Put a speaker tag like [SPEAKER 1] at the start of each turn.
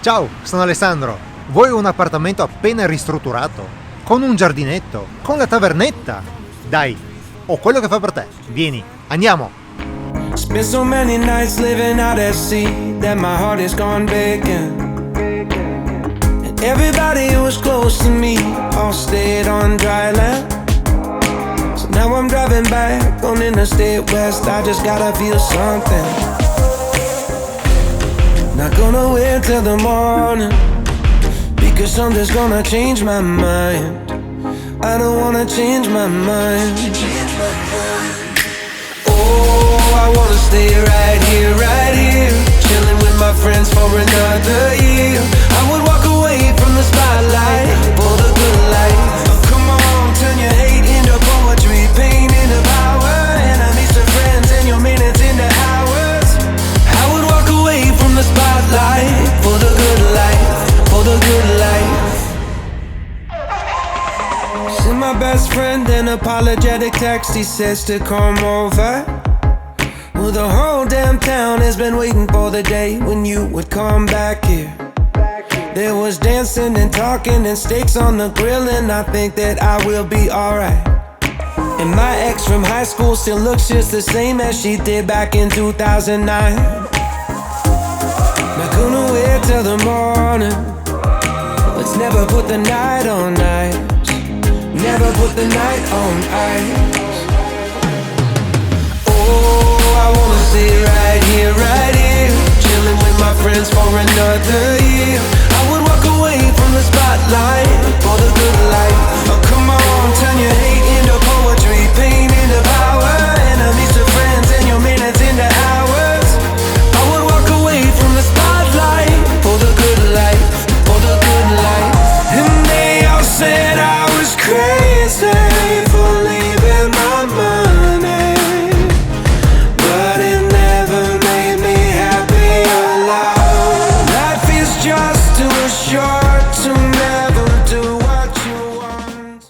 [SPEAKER 1] Ciao, sono Alessandro. Vuoi un appartamento appena ristrutturato? Con un giardinetto? Con la tavernetta? Dai, ho quello che fa per te. Vieni, andiamo!
[SPEAKER 2] Spent so many nights living out at sea that my heart has gone vacant. And everybody who was close to me all stayed on dry land. So now I'm driving back on Interstate West. I just gotta feel something. Not gonna wait till the morning, because something's gonna change my mind. I don't wanna change my mind. Oh, I wanna stay right here, chilling with my friends for another year. I would walk away from the spotlight for the good life. Oh, come on, turn your hate into poetry, pain into power, enemies to friends and your minutes into hours. I would walk away from the spotlight for the good life, for the good life. Send my best friend an apologetic text, he says to come over. Well, the whole damn town has been waiting for the day when you would come back here. There was dancing and talking and steaks on the grill, and I think that I will be alright. And my ex from high school still looks just the same as she did back in 2009. Not gonna wait till the morning. Let's never put the night on ice. Never put the night on ice. Oh, I wanna stay right here, chilling with my friends for another year. I would walk away from the spotlight for the good life. Oh, come on, turn your hate into poetry, pain into power, enemies to friends and your minutes into hours. I would walk away from the spotlight for the good life, for the good life. And they all said I was crazy for leaving my money, but it never made me happy or loud. Life is just too short